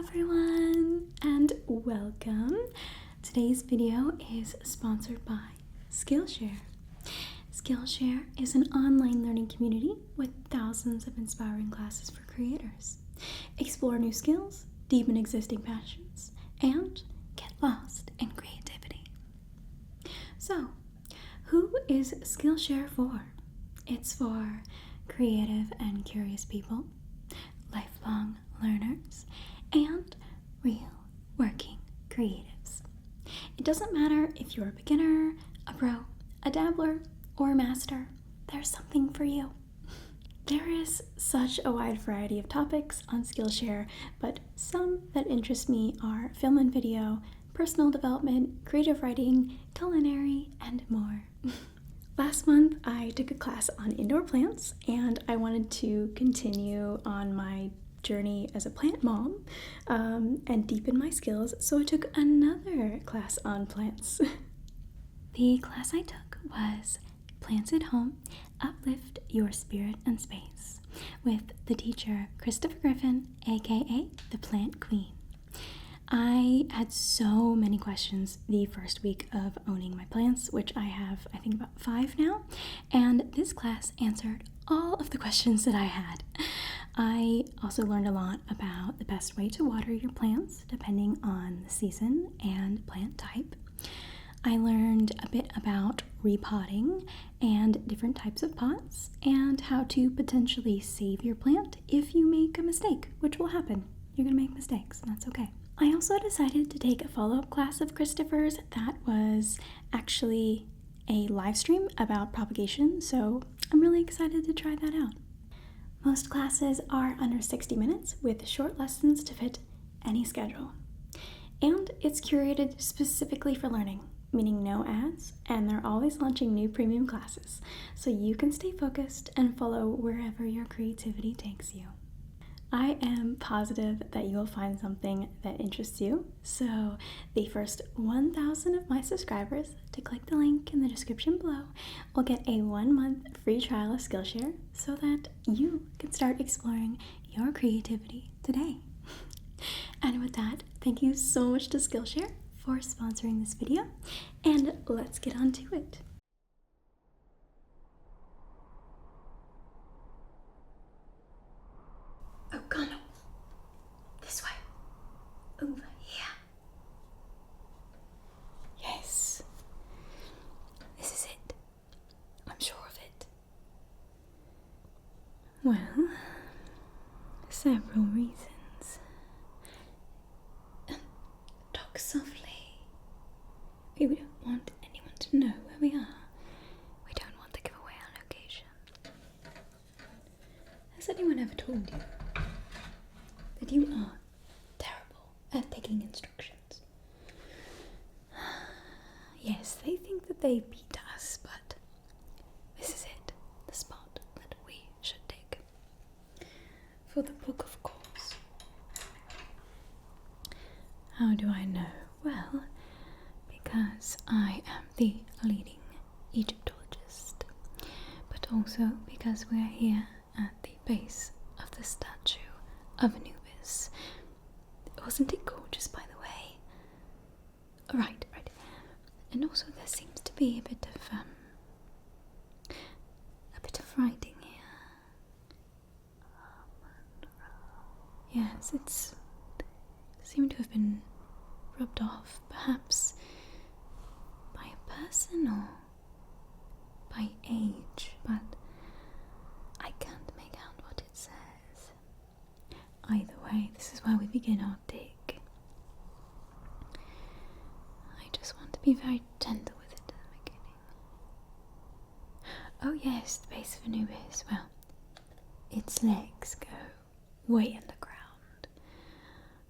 everyone, and welcome. Today's video is sponsored by Skillshare. Skillshare is an online learning community with thousands of inspiring classes for creators. Explore new skills, deepen existing passions, and get lost in creativity. So, who is Skillshare for? It's for creative and curious people, lifelong learners, and real working creatives. It doesn't matter if you're a beginner, a pro, a dabbler, or a master, there's something for you. There is such a wide variety of topics on Skillshare, but some that interest me are film and video, personal development, creative writing, culinary, and more. Last month, I took a class on indoor plants, and I wanted to continue on my journey as a plant mom and deepen my skills, so I took another class on plants. The class I took was Plants at Home, Uplift Your Spirit and Space, with the teacher Christopher Griffin, aka the Plant Queen. I had so many questions the first week of owning my plants, which I have, I think, about 5 now, and this class answered all of the questions that I had. I also learned a lot about the best way to water your plants depending on the season and plant type. I learned a bit about repotting and different types of pots and how to potentially save your plant if you make a mistake, which will happen. You're gonna make mistakes, and that's okay. I also decided to take a follow-up class of Christopher's that was actually a live stream about propagation, so I'm really excited to try that out. Most classes are under 60 minutes with short lessons to fit any schedule. And it's curated specifically for learning, meaning no ads, and they're always launching new premium classes, so you can stay focused and follow wherever your creativity takes you. I am positive that you will find something that interests you, so the first 1,000 of my subscribers to click the link in the description below will get a 1-month free trial of Skillshare so that you can start exploring your creativity today. And with that, thank you so much to Skillshare for sponsoring this video, and let's get on to it. Oh, come on. This way. Over here. Yes. This is it. I'm sure of it. Well, several reasons. Talk softly. We don't want anyone to know where we are. We don't want to give away our location. Has anyone ever told you that you are terrible at taking instructions? Yes, they think that they beat us, but this is it, the spot that we should take. For the book, of course. How do I know? Well, because I am the leading Egyptologist, but also because we are here at the base of the statue of Anubis. Wasn't it gorgeous, by the way? Right. And also there seems to be a bit of writing here. Yes, it's seemed to have been rubbed off, perhaps by a person or by age, but I can't make out what it says. Either way, this is where we begin our dig. I just want to be very gentle with it at the beginning. Oh yes, the base of Anubis. Well, its legs go way underground.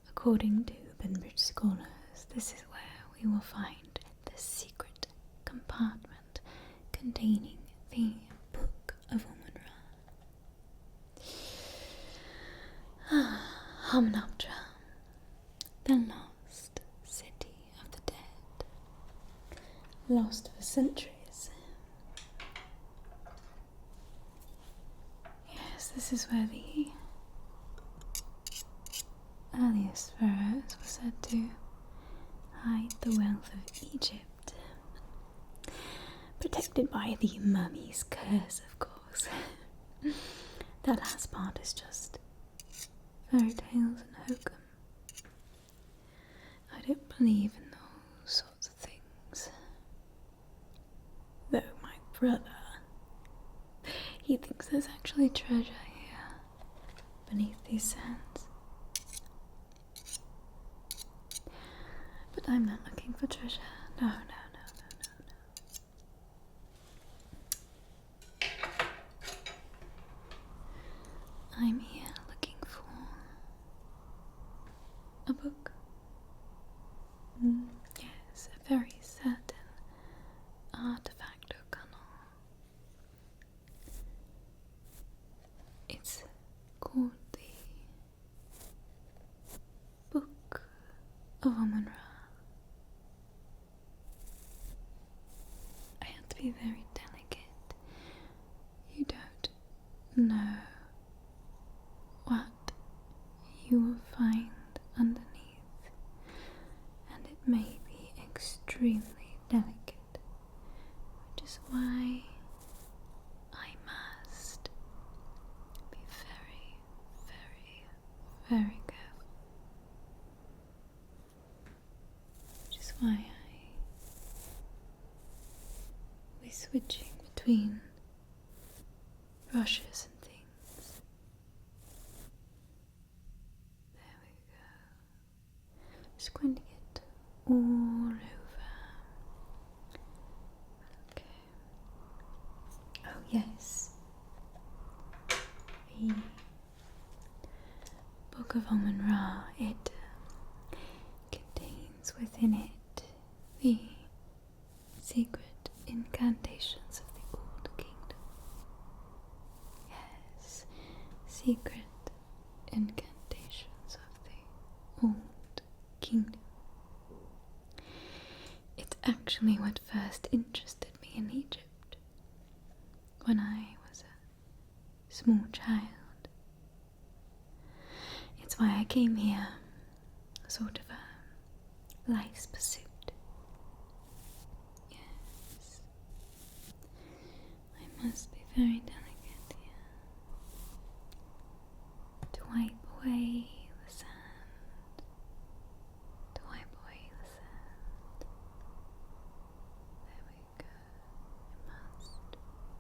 According to Cambridge scholars, this is where we will find the secret compartment containing the Book of Amun-Ra. Hamunaptra, the lost city of the dead, lost for centuries. Yes, this is where the earliest pharaohs were said to hide the wealth of Egypt, protected by the mummy's curse, of course. That last part is just fairy tales and hokum. I don't believe in those sorts of things. Though my brother, he thinks there's actually treasure here, beneath these sands. But I'm not looking for treasure. No. I'm here looking for a book. Yes, a very certain artifact or kernel. It's called the Book of Amun-Ra. I have to be very delicate. You don't know what you will find underneath, and it may be extremely delicate, which is why I must be very, very, very careful. Which is why we're switching between brushes and things. There we go. Just going to get all over. Okay. Oh yes. The Book of Amun-Ra, it contains within it the secret incantations of the Old Kingdom. Yes, secret incantations of the Old Kingdom. It's actually what first interested me in Egypt when I was a small child. It's why I came here, sort of a life's pursuit. Yes, I must be very delicate here to wipe away the sand, to wipe away the sand. There we go. I must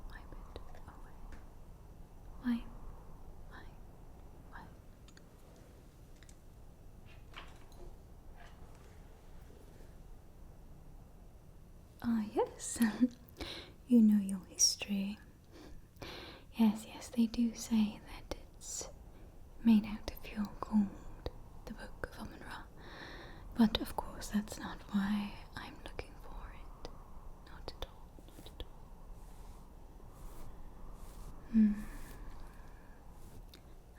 wipe it away. Wipe. Ah, yes. You know your history. Yes, they do say that it's made out of pure gold, the Book of Amun-Ra. But of course that's not why I'm looking for it. Not at all.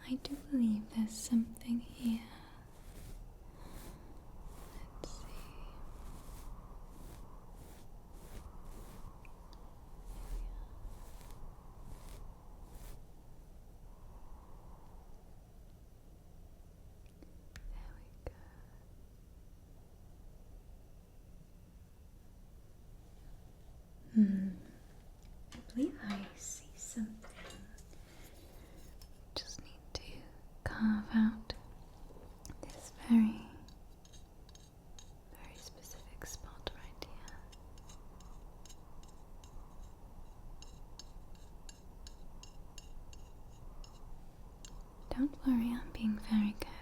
I do believe there's something here. Let's see. I believe I see something. Just need to carve out this very, very specific spot right here. Don't worry, I'm being very careful.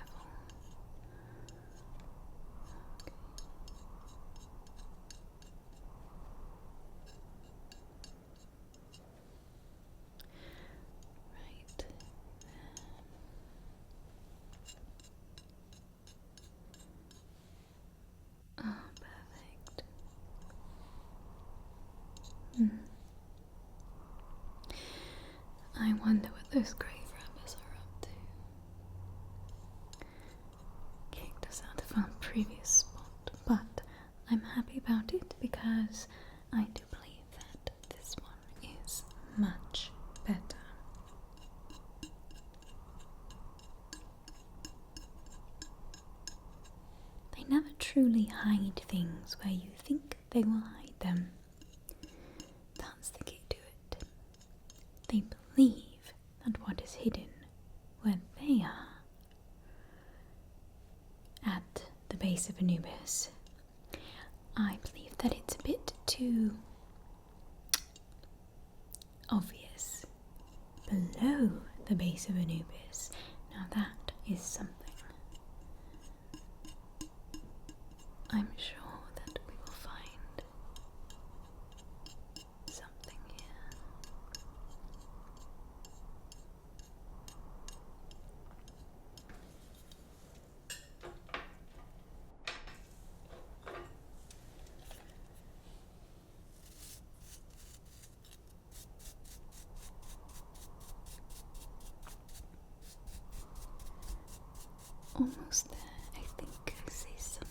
I wonder what those grave robbers are up to. Kicked us out of our previous spot, but I'm happy about it because I do believe that this one is much better. They never truly hide things where you think they will hide them. That's the key to it. They believe that what is hidden where they are, at the base of Anubis, I believe that it's a bit too obvious. Below the base of Anubis, now that is something. I'm sure that we will find something here. Almost there. I think I see something.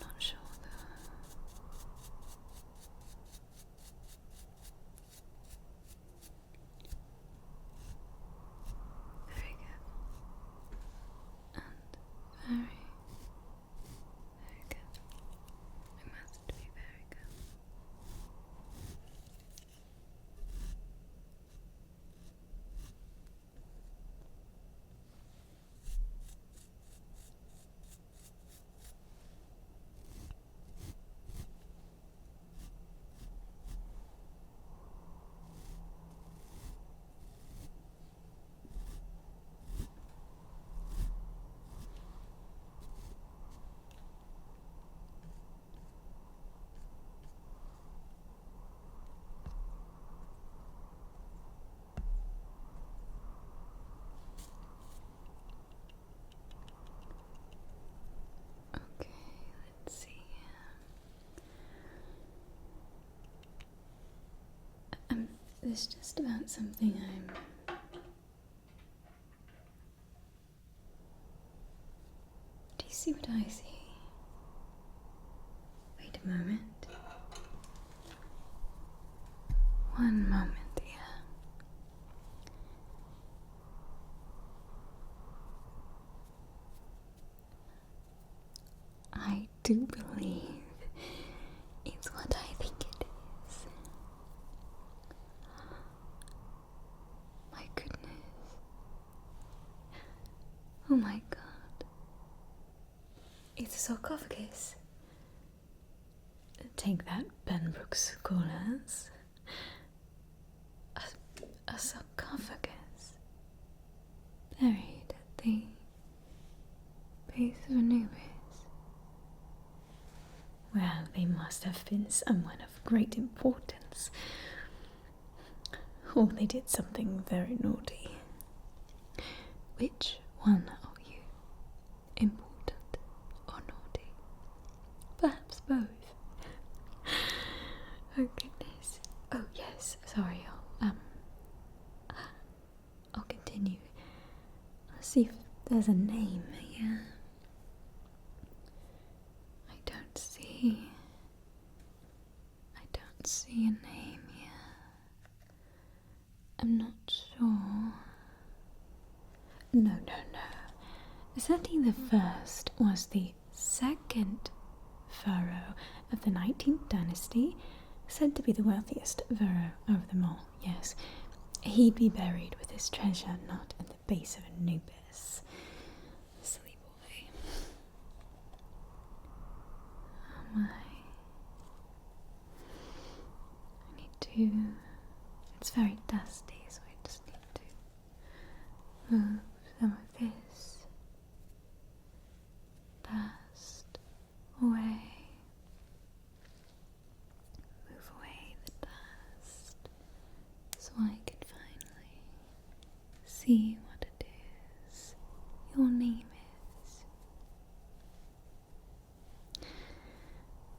Not sure though. Very good. And very, very good. I must be very good. There's just about something Do you see what I see? Wait a moment. One moment here. I do believe it's what I think it is. My goodness. Oh my god. It's a sarcophagus. Take that, Benbrook scholars. A sarcophagus. Buried at the base of Anubis. Well, they must have been someone of great importance. Or they did something very naughty. Which one are you? Important or naughty? Perhaps both. Oh goodness. Oh yes, sorry, I'll continue. Let's see if there's a name here. I don't see a name here. I'm not sure. No. Seti the First was the second pharaoh of the 19th dynasty, said to be the wealthiest pharaoh of them all. Yes, he'd be buried with his treasure not at the base of Anubis. Silly boy. Oh my. I need to... It's very dusty, so I just need to move some of this dust away. Move away the dust so I can finally see what it is your name is.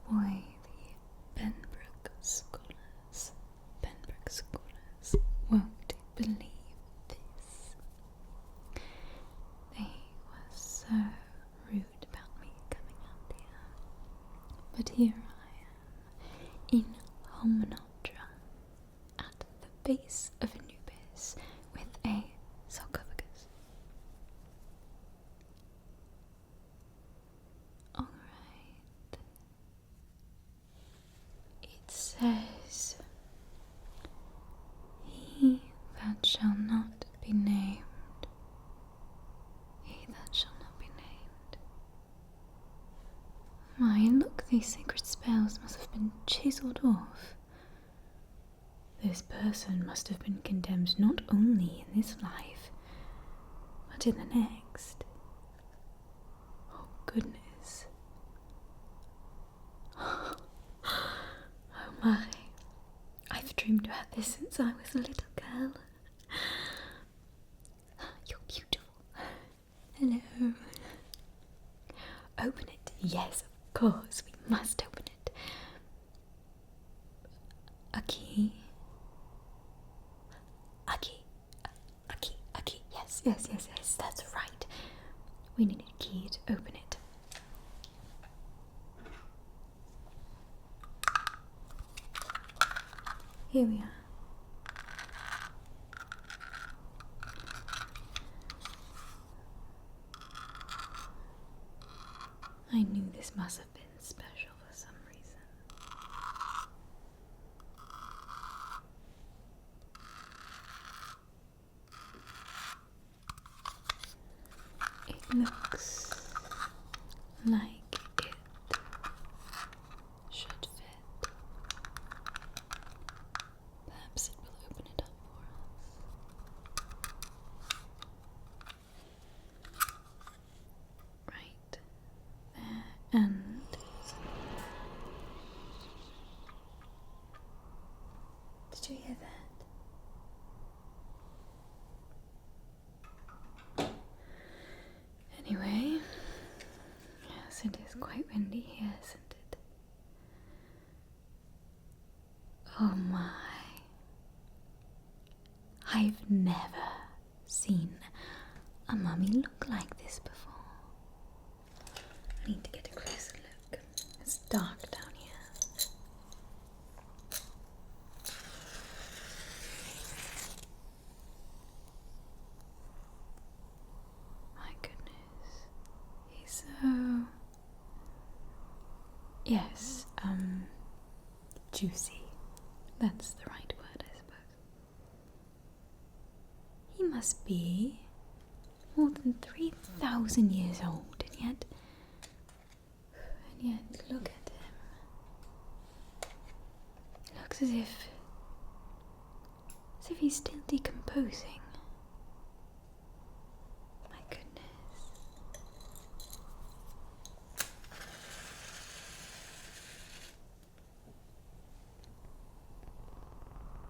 Boy, the Benbrook scholars. my, look, these sacred spells must have been chiseled off. This person must have been condemned not only in this life, but in the next. Oh, goodness. Oh my. I've dreamed about this since I was a little girl. You're beautiful. Hello. Open it. Yes, of course. We must open it. A key. A key. A key. A key. Yes, yes, yes, yes. That's right. We need a key to open it. Here we are. I knew this must have been special for some reason. It looks like it should fit. Perhaps it will open it up for us. Right there, and did you hear that? Anyway, yes, it is quite windy here, isn't it? Oh my. I've never seen a mummy look like this before. I need to get a closer look. It's dark down here. My goodness. He's so... Yes, juicy. That's the right word, I suppose. He must be more than 3,000 years old, and yet, look at him. It looks as if he's still decomposing. My goodness.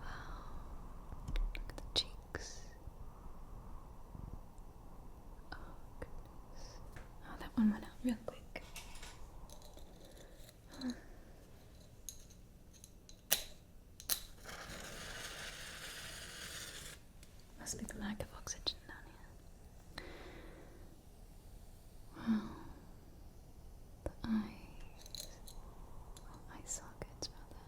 Wow. Look at the cheeks. Oh, goodness. Oh, that one went out real quick. Must be the lack of oxygen down here. Wow. The eyes. Oh, eye sockets rather.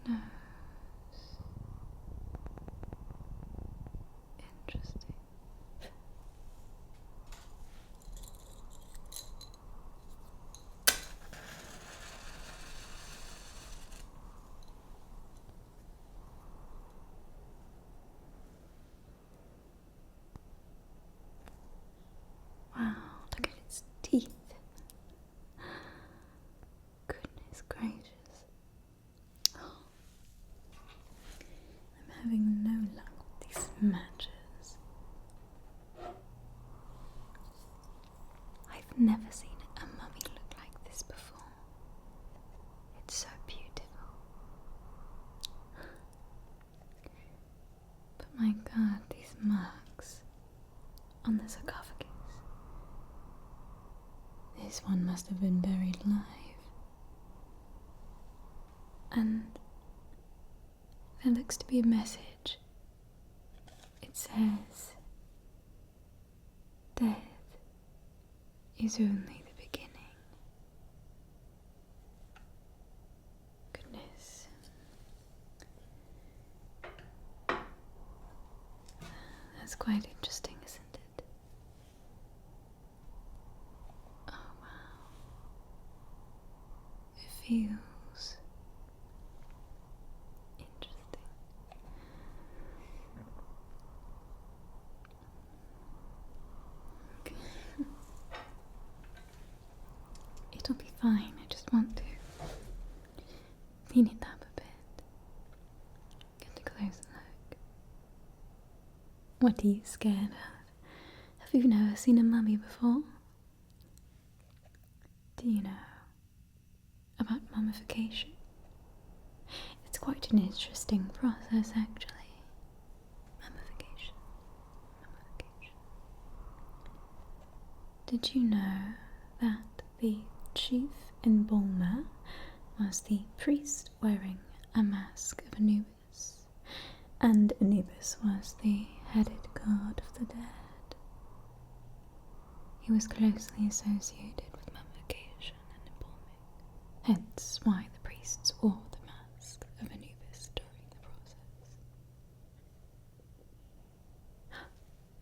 Nose. Interesting. Wow, look at its teeth. Goodness gracious. Oh. I'm having no luck with these matches. I've never seen a mummy look like this before. It's so beautiful. But my God, these marks on the sarcophagus. This one must have been buried alive. And there looks to be a message. It says, death is only the beginning. Goodness. That's quite interesting, isn't it? Oh wow. It feels interesting. Okay. fine. I just want to clean it up a bit. Get a closer look. What are you scared of? Have you never seen a mummy before? Do you know about mummification? It's quite an interesting process, actually. Mummification. Did you know that the chief embalmer was the priest wearing a mask of Anubis, and Anubis was the headed god of the dead? He was closely associated with mummification and embalming, hence why the priests wore the mask of Anubis during the process.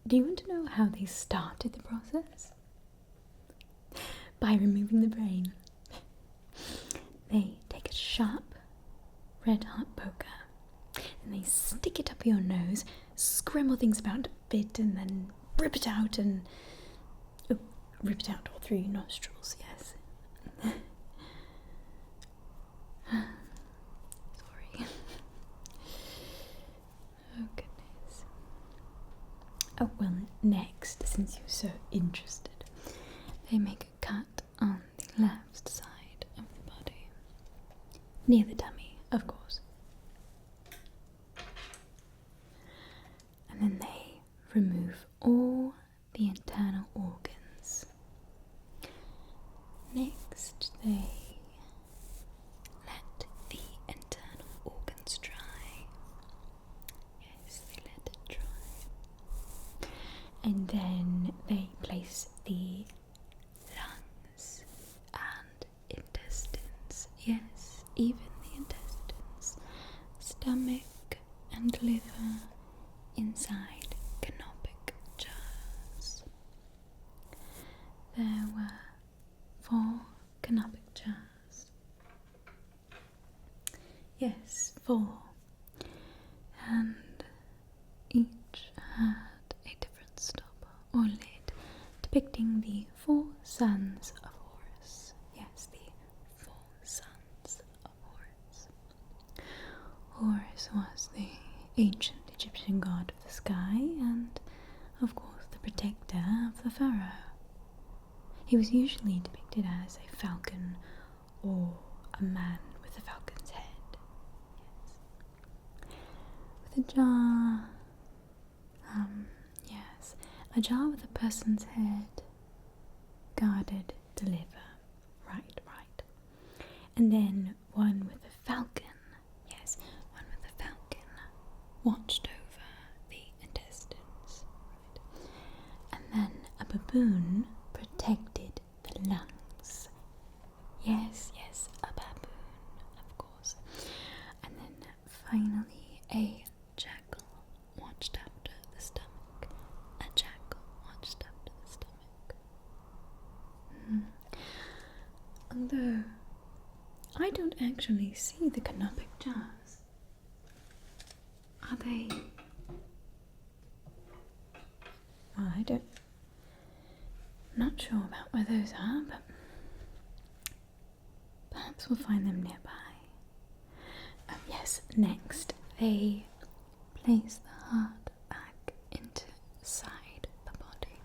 Do you want to know how they started the process? By removing the brain. They take a sharp, red-hot poker, and they stick it up your nose, scramble things about a bit, and then rip it out rip it out all through your nostrils, yes. Sorry. Oh, goodness. Oh, well, next, since you're so interested, they make a cut on the left side of the body, near the tummy, of course. And then they remove all the internal organs. Next, they let the internal organs dry. Yes, they let it dry. And then they place the lungs and intestines, yes, even the intestines, stomach and liver inside canopic jars. There were 4 canopic jars. Yes, 4. And each had a different stopper or lid depicting the 4 sons of Horus. Yes, the 4 sons of Horus. Horus was the ancient Egyptian god of the sky and, of course, the protector of the pharaoh. He was usually depicted as a falcon or a man with a falcon's head. Yes. With a jar, yes, a jar with a person's head guarded the liver, right. And then one with a falcon, yes, one with a falcon watched over the intestines, right. And then a baboon protected the lungs. Yes, a baboon, of course. And then finally a jackal watched after the stomach. A jackal watched after the stomach. Although I don't actually see the canopic jars. Are they? Well, not sure about where those are, but perhaps we'll find them nearby. Yes, next they place the heart back inside the body,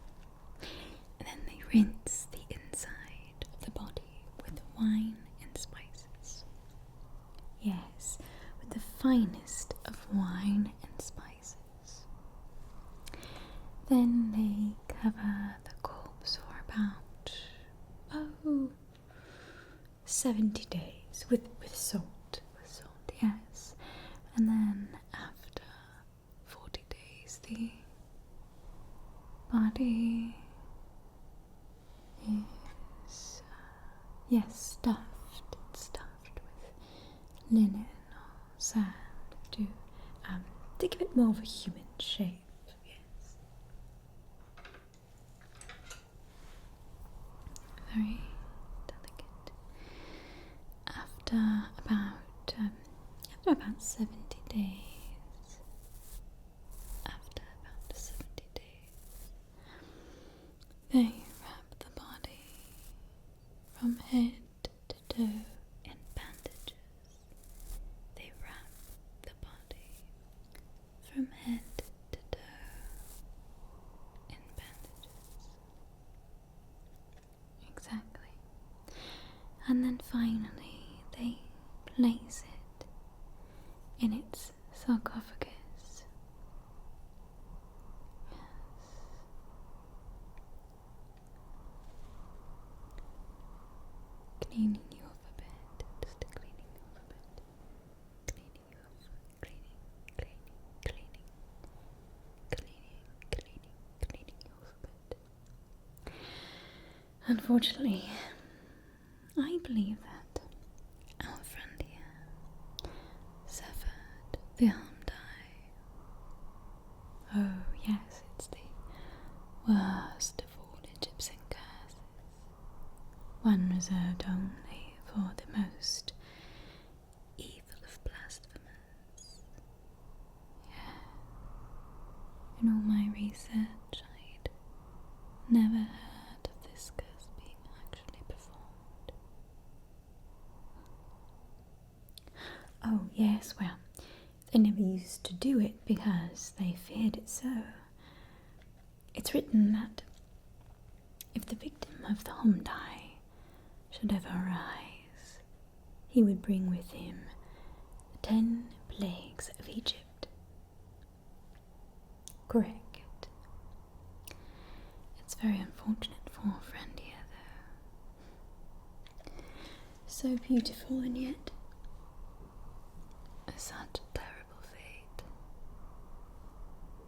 and then they rinse the inside of the body with wine and spices. Yes, with the finest of wine and spices. Then they cover the corpse for about 70 days with salt, yes. And then after 40 days the body is stuffed with linen or sand to give it more of a human shape. Very delicate. After about 70 days, they wrap the body from head And then finally they place it in its sarcophagus. Yes. Cleaning you off a bit, just cleaning you off a bit. Cleaning you off, cleaning you off a bit. Unfortunately, I believe that our friend here suffered the Hyundai. Oh yes, it's the worst of all Egyptian curses. One reserved only for the most evil of blasphemers. Yeah. In all my research, I'd never heard of this curse being actually performed. Oh yes, well, they never used to do it because they feared it so. It's written that if the victim of the Hyundai should ever arise, he would bring with him the 10 plagues of Egypt. Correct. It's very unfortunate for our friend here, though. So beautiful and yet such a terrible fate.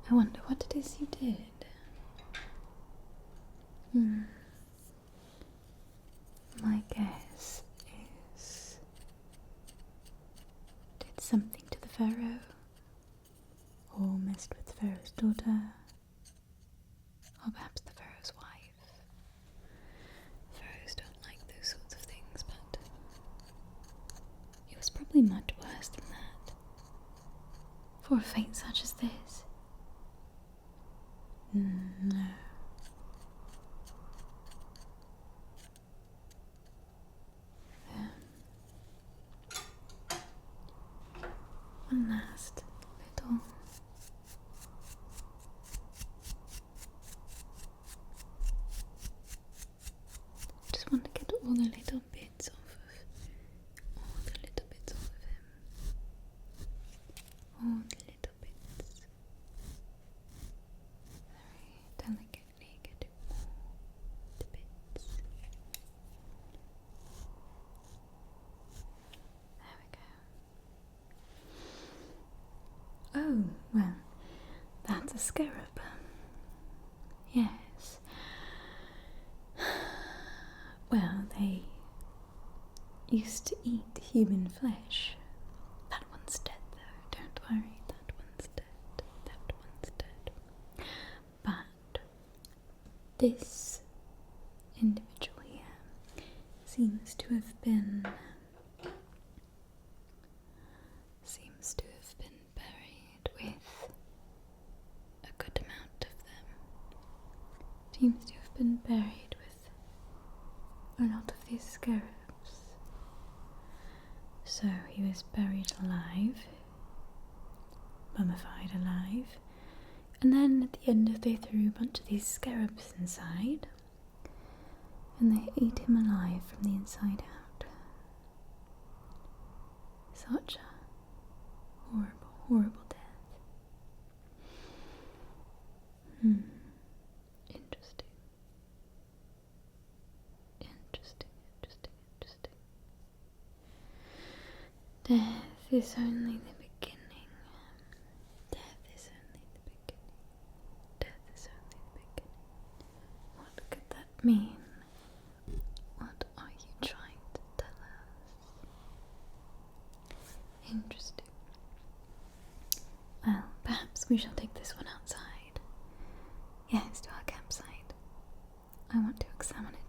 I wonder what it is you did. My guess is did something to the pharaoh, or messed with the pharaoh's daughter, or perhaps the pharaoh's wife. Pharaohs don't like those sorts of things, but it was probably much worse than that for a fate such as this. No. One last little just want to get all the little bits off of him. All the little bits. Very delicately get all the bits. There we go. Oh, well, that's a scarab. Yes. Well, they used to eat human flesh. That one's dead, though. Don't worry, that one's dead. But this individual here seems to have been buried with a good amount of them. Seems to have been buried with a lot of these scarabs. So he was buried alive, mummified alive, and then at the end they threw a bunch of these scarabs inside, and they ate him alive from the inside out. Such a horrible, horrible death. Interesting. Death is only the beginning. What could that mean? What are you trying to tell us? Interesting. Well, perhaps we shall take this one outside. Yes, to our campsite. I want to examine it